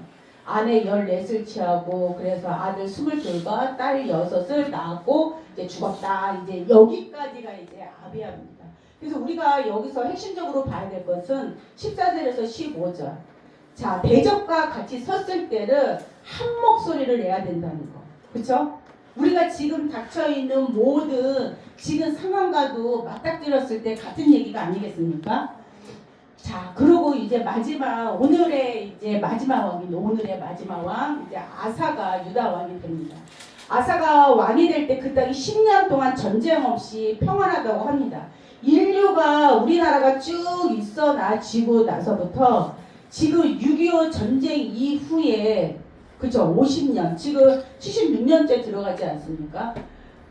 아내 14을 취하고 그래서 아들 22과 딸 6을 낳았고 이제 죽었다. 이제 여기까지가 이제 아비야입니다. 그래서 우리가 여기서 핵심적으로 봐야 될 것은 14절에서 15절. 자, 대적과 같이 섰을 때는 한 목소리를 내야 된다는 거. 그렇죠? 우리가 지금 닥쳐있는 모든 지금 상황과도 맞닥뜨렸을 때 같은 얘기가 아니겠습니까? 자, 그리고 이제 오늘의 마지막 왕입니다. 오늘의 마지막 왕, 이제 아사가 유다 왕이 됩니다. 아사가 왕이 될 때 그 땅이 10년 동안 전쟁 없이 평안하다고 합니다. 인류가 우리나라가 쭉 있어나지고 나서부터 지금 6.25 전쟁 이후에 그죠? 50년, 지금 76년째 들어가지 않습니까?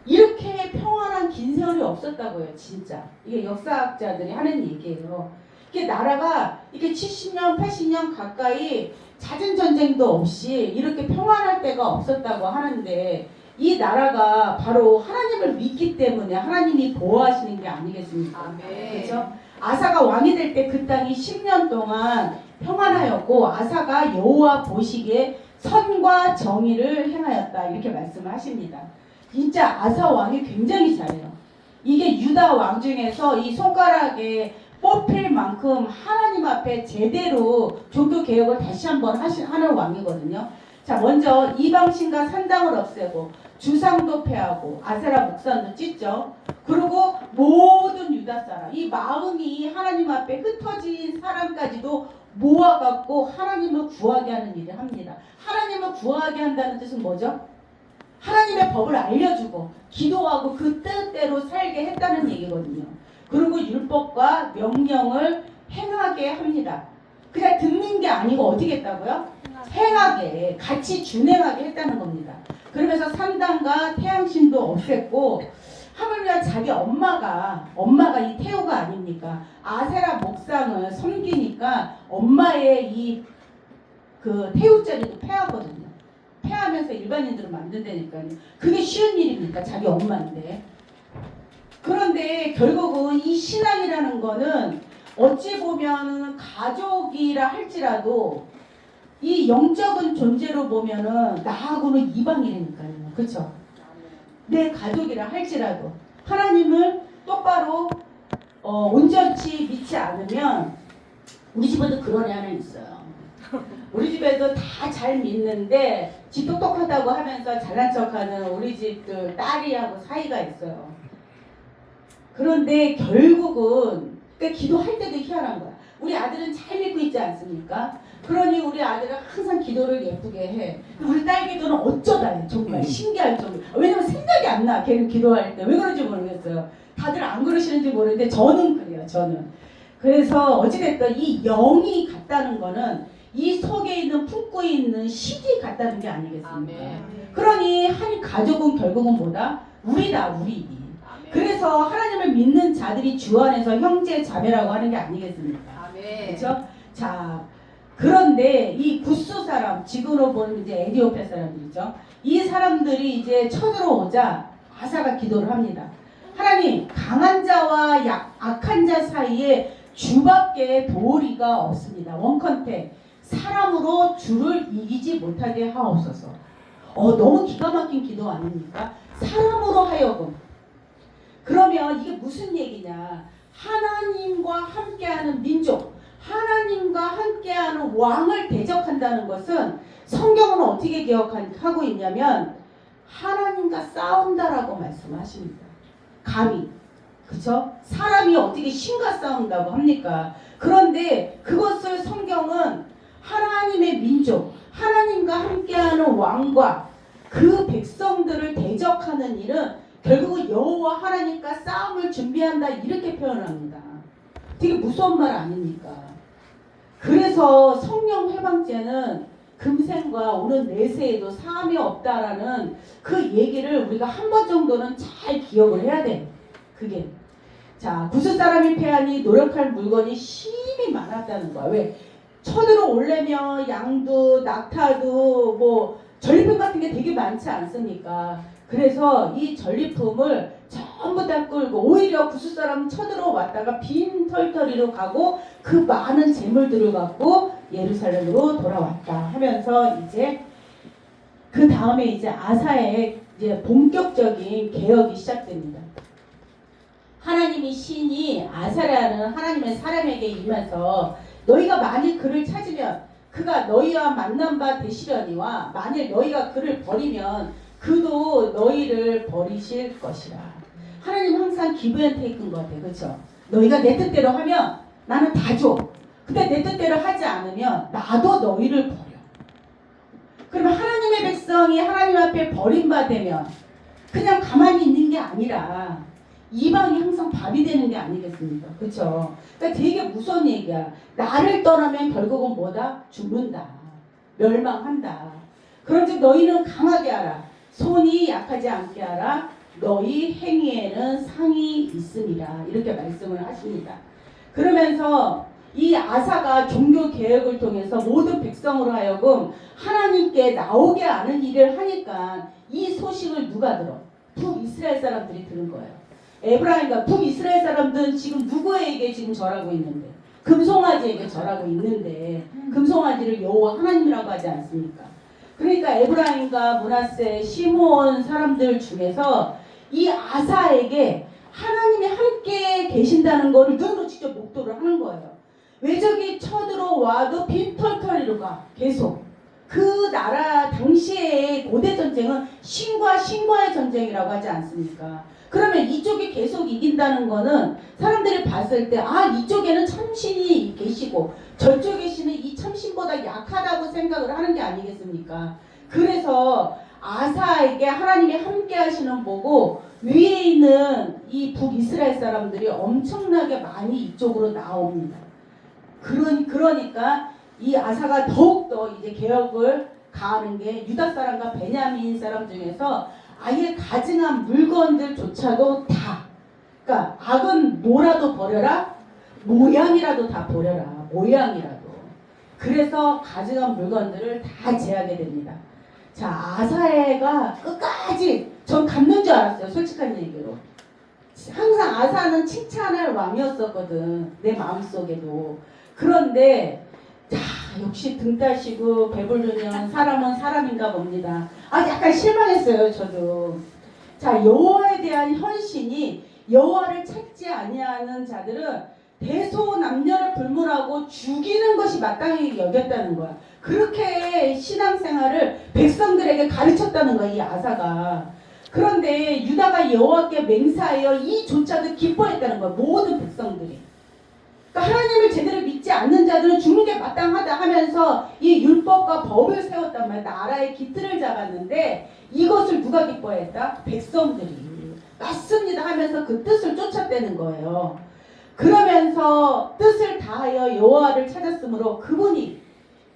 이렇게 평안한 긴 세월이 없었다고요, 진짜. 이게 역사학자들이 하는 얘기예요. 이게 나라가 이렇게 70년, 80년 가까이 잦은 전쟁도 없이 이렇게 평안할 때가 없었다고 하는데 이 나라가 바로 하나님을 믿기 때문에 하나님이 보호하시는 게 아니겠습니까? 그렇죠? 아사가 왕이 될 때 그 땅이 10년 동안 평안하였고 아사가 여호와 보시기에 선과 정의를 행하였다. 이렇게 말씀을 하십니다. 진짜 아사 왕이 굉장히 잘해요. 이게 유다 왕 중에서 이 손가락에 뽑힐 만큼 하나님 앞에 제대로 종교 개혁을 다시 한번 하는 왕이거든요. 자, 먼저 이방신과 산당을 없애고 주상도 폐하고 아세라 목산도 찢죠. 그리고 모든 유다 사람, 이 마음이 하나님 앞에 흩어진 사람까지도 모아갖고 하나님을 구하게 하는 일을 합니다. 하나님을 구하게 한다는 뜻은 뭐죠? 하나님의 법을 알려주고 기도하고 그 뜻대로 살게 했다는 얘기거든요. 그리고 율법과 명령을 행하게 합니다. 그냥 듣는 게 아니고 어떻게 했다고요? 행하게, 같이 준행하게 했다는 겁니다. 그러면서 산당과 태양신도 없앴고, 하물며 자기 엄마가 이 태우가 아닙니까? 아세라 목상을 섬기니까 엄마의 이 그 태우자리도 폐하거든요. 폐하면서 일반인들을 만든다니까요. 그게 쉬운 일입니까? 자기 엄마인데. 그런데 결국은 이 신앙이라는 거는 어찌 보면 가족이라 할지라도 이 영적인 존재로 보면은 나하고는 이방이라니까요. 그렇죠? 내 가족이라 할지라도 하나님을 똑바로 온전치 믿지 않으면, 우리 집에도 그런 애 하나 있어요. 우리 집에도 다 잘 믿는데 지 똑똑하다고 하면서 잘난 척하는 우리 집들 딸이하고 사이가 있어요. 그런데 결국은 그러니까 기도할 때도 희한한 거야. 우리 아들은 잘 믿고 있지 않습니까? 그러니 우리 아들은 항상 기도를 예쁘게 해. 우리 딸 기도는 어쩌다 해. 정말 신기할 정도. 왜냐면 생각이 안 나. 걔는 기도할 때. 왜 그런지 모르겠어요. 다들 안 그러시는지 모르는데 저는 그래요. 저는. 그래서 어찌됐든 이 영이 같다는 거는 이 속에 있는 품고 있는 신이 같다는 게 아니겠습니까? 그러니 한 가족은 결국은 뭐다? 우리다, 우리. 그래서 하나님을 믿는 자들이 주 안에서 형제 자매라고 하는 게 아니겠습니까? 그렇죠? 자, 그런데 이 구스 사람, 지금으로 보면 이제 에디오피아 사람들이죠. 이 사람들이 이제 쳐들어오자 아사가 기도를 합니다. 하나님, 강한 자와 악한 자 사이에 주밖에 도리가 없습니다. 원컨택, 사람으로 주를 이기지 못하게 하옵소서. 너무 기가 막힌 기도 아닙니까? 사람으로 하여금. 그러면 이게 무슨 얘기냐? 하나님과 함께하는 민족, 하나님과 함께하는 왕을 대적한다는 것은 성경은 어떻게 기억하고 있냐면 하나님과 싸운다라고 말씀하십니다. 감히. 그쵸? 사람이 어떻게 신과 싸운다고 합니까? 그런데 그것을 성경은 하나님의 민족, 하나님과 함께하는 왕과 그 백성들을 대적하는 일은 결국은 여호와 하나님과 싸움을 준비한다, 이렇게 표현합니다. 되게 무서운 말 아닙니까? 그래서 성령 회방죄는 금생과 오는 내세에도 사함이 없다라는 그 얘기를 우리가 한 번 정도는 잘 기억을 해야 돼. 그게. 자, 구스 사람이 패하니 노력할 물건이 심히 많았다는 거야. 왜? 쳐들어오려면 양도 낙타도 뭐 전리품 같은 게 되게 많지 않습니까? 그래서 이 전리품을 전부 다 끌고 오히려 구스 사람 쳐들어왔다가 빈 털터리로 가고 그 많은 재물들을 갖고 예루살렘으로 돌아왔다 하면서 이제 그 다음에 이제 아사의 이제 본격적인 개혁이 시작됩니다. 하나님이 신이 아사라는 하나님의 사람에게 임해서 너희가 만일 그를 찾으면 그가 너희와 만난 바 되시려니와 만일 너희가 그를 버리면 그도 너희를 버리실 것이라. 하나님 항상 기브 앤 테이크인 것 같아요. 그렇죠? 너희가 내 뜻대로 하면 나는 다 줘. 근데 내 뜻대로 하지 않으면 나도 너희를 버려. 그러면 하나님의 백성이 하나님 앞에 버림받으면 그냥 가만히 있는 게 아니라 이방이 항상 밥이 되는 게 아니겠습니까? 그렇죠? 그러니까 되게 무서운 얘기야. 나를 떠나면 결국은 뭐다? 죽는다. 멸망한다. 그런즉 너희는 강하게 하라. 손이 약하지 않게 하라. 너희 행위에는 상이 있음이라. 이렇게 말씀을 하십니다. 그러면서 이 아사가 종교 개혁을 통해서 모든 백성으로 하여금 하나님께 나오게 하는 일을 하니까 이 소식을 누가 들어? 북이스라엘 사람들이 들은 거예요. 에브라임과 북이스라엘 사람들은 지금 누구에게 지금 절하고 있는데? 금송아지에게 절하고 있는데 금송아지를 여호와 하나님이라고 하지 않습니까? 그러니까 에브라임과 므낫세, 시므온 사람들 중에서 이 아사에게 하나님이 함께 계신다는 것을 눈으로 직접 목도를 하는 거예요. 외적이 쳐들어와도 빈털터리로 가. 계속. 그 나라 당시의 고대 전쟁은 신과 신과의 전쟁이라고 하지 않습니까? 그러면 이쪽이 계속 이긴다는 거는 사람들이 봤을 때 아 이쪽에는 참신이 계시고 저쪽의 신은 이 참신보다 약하다고 생각을 하는 게 아니겠습니까? 그래서 아사에게 하나님이 함께 하시는 보고 위에 있는 이 북이스라엘 사람들이 엄청나게 많이 이쪽으로 나옵니다. 그러니까 이 아사가 더욱더 이제 개혁을 가하는 게 유다 사람과 베냐민 사람 중에서 아예 가증한 물건들조차도 다, 그러니까 악은 뭐라도 버려라, 모양이라도 다 버려라, 모양이라도. 그래서 가증한 물건들을 다 제하게 됩니다. 자, 아사가 끝까지 전 갚는 줄 알았어요. 솔직한 얘기로. 항상 아사는 칭찬할 왕이었었거든. 내 마음속에도. 그런데 자, 역시 등 따시고 배부르면 사람은 사람인가 봅니다. 아, 약간 실망했어요, 저도. 자, 여호와에 대한 헌신이 여호와를 찾지 아니하는 자들은 대소남녀를 불문하고 죽이는 것이 마땅히 여겼다는 거야. 그렇게 신앙생활을 백성들에게 가르쳤다는 거야, 이 아사가. 그런데 유다가 여호와께 맹세하여 이조차도 기뻐했다는 거야, 모든 백성들이. 그러니까 하나님을 제대로 믿지 않는 자들은 죽는 게 마땅하다 하면서 이 율법과 법을 세웠단 말이야. 나라의 기틀을 잡았는데 이것을 누가 기뻐했다? 백성들이. 맞습니다 하면서 그 뜻을 쫓았다는 거예요. 그러면서 뜻을 다하여 여호와를 찾았으므로 그분이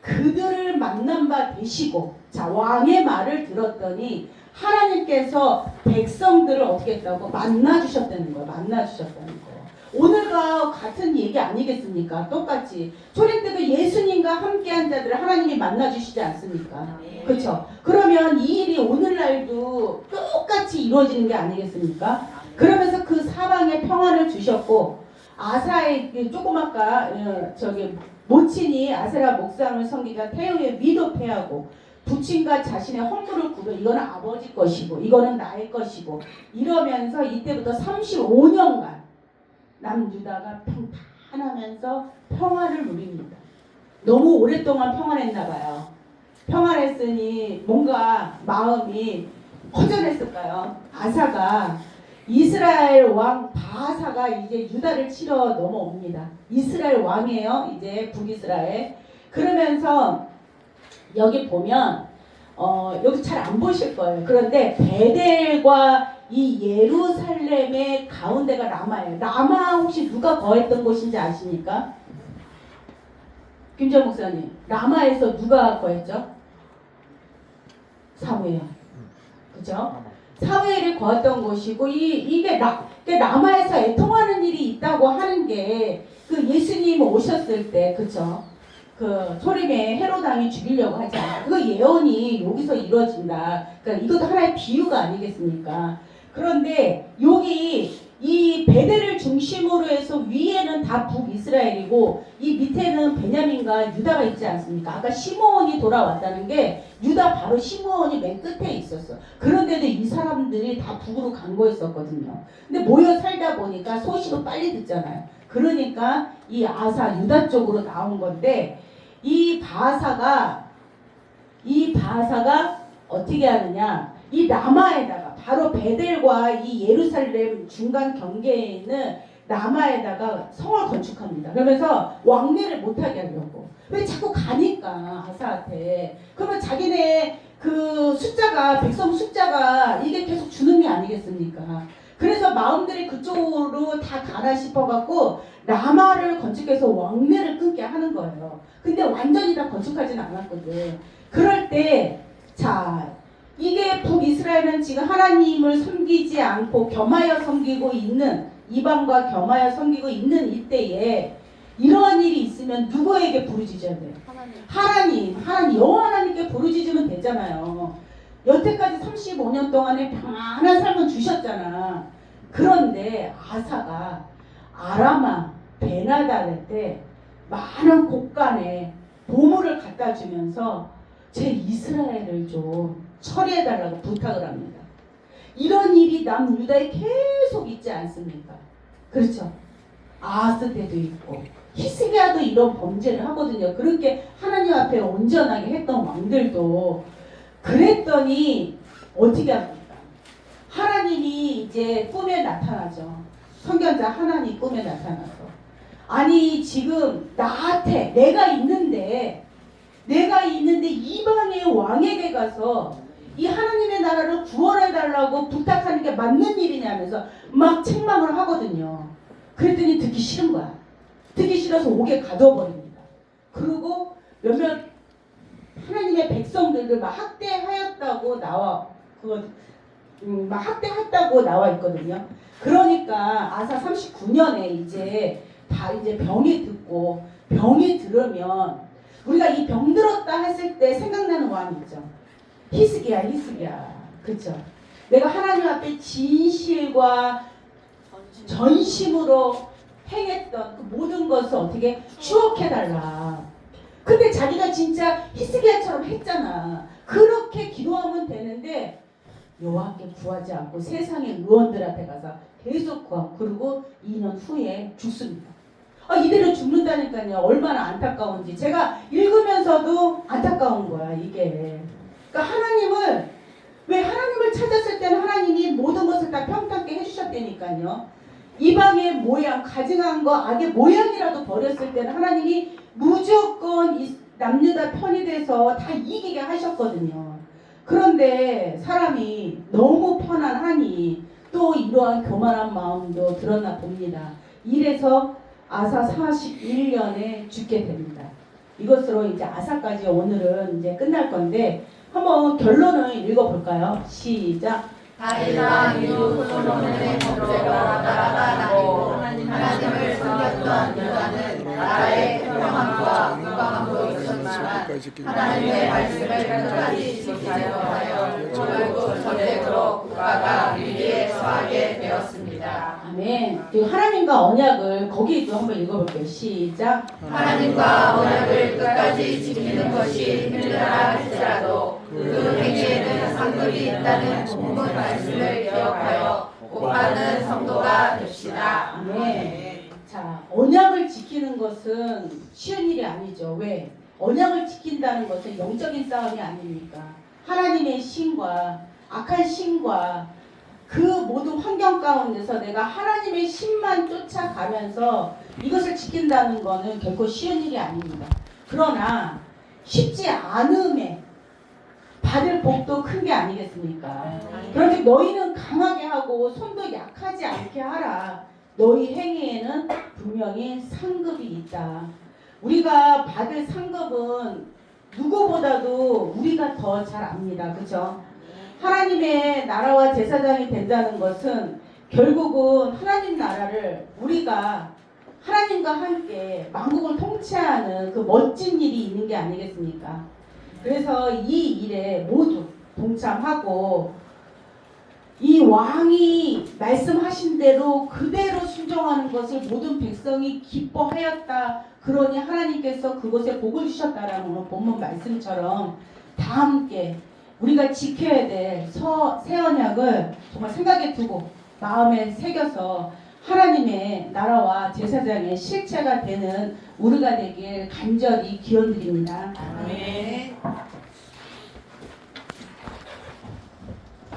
그들을 만난 바 되시고, 자, 왕의 말을 들었더니 하나님께서 백성들을 어떻게 했다고? 만나주셨다는 거예요. 만나주셨다는 거예요. 오늘과 같은 얘기 아니겠습니까? 똑같이 초림때도 예수님과 함께한 자들을 하나님이 만나주시지 않습니까? 그렇죠? 그러면 이 일이 오늘날도 똑같이 이루어지는 게 아니겠습니까? 그러면서 그 사방에 평안을 주셨고, 아사의 조그맣까 저기 모친이 아세라 목상을 섬기자 태우의 위도 패하고, 부친과 자신의 헌물을 구별, 이거는 아버지 것이고 이거는 나의 것이고 이러면서 이때부터 35년간 남유다가 평탄하면서 평화를 누립니다. 너무 오랫동안 평안했나 봐요. 평안했으니 뭔가 마음이 허전했을까요? 아사가 이스라엘 왕 바하사가 이제 유다를 치러 넘어옵니다. 이스라엘 왕이에요. 이제 북이스라엘. 그러면서 여기 보면 여기 잘 안 보실 거예요. 그런데 베델과 이 예루살렘의 가운데가 라마예요. 라마 혹시 누가 거했던 곳인지 아십니까? 김정 목사님, 라마에서 누가 거했죠? 사무엘. 그죠? 사무엘이 거했던 곳이고 이게 라마에서 애통하는 일이 있다고 하는 게 그 예수님 오셨을 때, 그죠? 그 초림에 헤롯 왕이 죽이려고 하지 않아. 그 예언이 여기서 이루어진다. 그러니까 이것도 하나의 비유가 아니겠습니까? 그런데 여기 이 베델을 중심으로 해서 위에는 다 북이스라엘이고 이 밑에는 베냐민과 유다가 있지 않습니까? 아까 시므온이 돌아왔다는 게 유다 바로 시므온이 맨 끝에 있었어. 그런데도 이 사람들이 다 북으로 간 거였었거든요. 근데 모여 살다 보니까 소식을 빨리 듣잖아요. 그러니까 이 아사 유다 쪽으로 나온 건데 이 바하사가 어떻게 하느냐? 이 라마에다가 바로 베델과 이 예루살렘 중간 경계에 있는 라마에다가 성을 건축합니다. 그러면서 왕래를 못하게 하려고. 왜 자꾸 가니까 아사한테. 그러면 자기네 그 숫자가 백성 숫자가 이게 계속 주는 게 아니겠습니까? 그래서 마음들이 그쪽으로 다 가나 싶어갖고 라마를 건축해서 왕래를 끊게 하는 거예요. 근데 완전히 다 건축하진 않았거든. 그럴 때 자, 이게 북이스라엘은 지금 하나님을 섬기지 않고 겸하여 섬기고 있는, 이방과 겸하여 섬기고 있는 이때에 이러한 일이 있으면 누구에게 부르짖어야 돼요? 하나님, 여호와 하나님께 부르짖으면 되잖아요. 여태까지 35년 동안에 평안한 삶을 주셨잖아. 그런데 아사가 아라마 베나다한테 많은 곳간에 보물을 갖다 주면서 제 이스라엘을 좀 처리해달라고 부탁을 합니다. 이런 일이 남유다에 계속 있지 않습니까? 그렇죠? 아하스 때도 있고 히스기야도 이런 범죄를 하거든요. 그렇게 하나님 앞에 온전하게 했던 왕들도 그랬더니 어떻게 합니까? 하나님이 이제 꿈에 나타나죠. 선견자 하나님 꿈에 나타나서 아니 지금 나한테 내가 있는데 이방의 왕에게 가서 이 하나님의 나라를 구원해달라고 부탁하는 게 맞는 일이냐면서 막 책망을 하거든요. 그랬더니 듣기 싫은 거야. 듣기 싫어서 옥에 가둬버립니다. 그리고 몇몇 하나님의 백성들을 막 학대하였다고 막 학대했다고 나와 있거든요. 그러니까 아사 39년에 이제 병이 들으면 우리가 이 병 들었다 했을 때 생각나는 왕이 있죠. 히스기야. 그렇죠. 내가 하나님 앞에 진실과 전심으로 행했던 그 모든 것을 어떻게 추억해달라. 근데 자기가 진짜 히스기야처럼 했잖아. 그렇게 기도하면 되는데 여호와께 구하지 않고 세상의 의원들한테 가서 계속 구하고 그리고 2년 후에 죽습니다. 이대로 죽는다니까요. 얼마나 안타까운지 제가 읽으면서도 안타까운 거야 이게. 그러니까 하나님을 찾았을 때는 하나님이 모든 것을 다 평탄케 해주셨다니까요. 이방의 모양, 가증한 거, 악의 모양이라도 버렸을 때는 하나님이 무조건 이 남유다 편이 돼서 다 이기게 하셨거든요. 그런데 사람이 너무 편안하니 또 이러한 교만한 마음도 드러나 봅니다. 이래서 아사 41년에 죽게 됩니다. 이것으로 이제 아사까지 오늘은 이제 끝날 건데 한번 결론을 읽어볼까요? 시작. 다윗과 이후 솔로몬의 범죄가 나라가 하나님을 섬겼던 유다는 나라의 평안과 건강함도 있었지만 하나님의 말씀을 끝까지 지키려 결국 전쟁으로 국가가 위기에 처하게 되었습니다. 아멘. 그리고 하나님과 언약을 거기도 한번 읽어볼게요. 시작. 하나님과 언약을 끝까지 지키는 것이 힘들다 할지라도 그 행위에는 상급이 있다는 본문 말씀을 기억하여 복받는 성도가 됩시다. 아멘. 자, 언약을 지키는 것은 쉬운 일이 아니죠. 왜? 언약을 지킨다는 것은 영적인 싸움이 아닙니까? 하나님의 신과 악한 신과 그 모든 환경 가운데서 내가 하나님의 신만 쫓아가면서 이것을 지킨다는 것은 결코 쉬운 일이 아닙니다. 그러나 쉽지 않음에 받을 복도 큰 게 아니겠습니까? 그런데 너희는 강하게 하고 손도 약하지 않게 하라. 너희 행위에는 분명히 상급이 있다. 우리가 받을 상급은 누구보다도 우리가 더 잘 압니다. 그렇죠? 하나님의 나라와 제사장이 된다는 것은 결국은 하나님 나라를 우리가 하나님과 함께 만국을 통치하는 그 멋진 일이 있는 게 아니겠습니까? 그래서 이 일에 모두 동참하고 이 왕이 말씀하신 대로 그대로 순종하는 것을 모든 백성이 기뻐하였다. 그러니 하나님께서 그곳에 복을 주셨다라는 오늘 본문 말씀처럼 다 함께 우리가 지켜야 될 새 언약을 정말 생각에 두고 마음에 새겨서 하나님의 나라와 제사장의 실체가 되는 우리가 되길 간절히 기원드립니다. 아멘.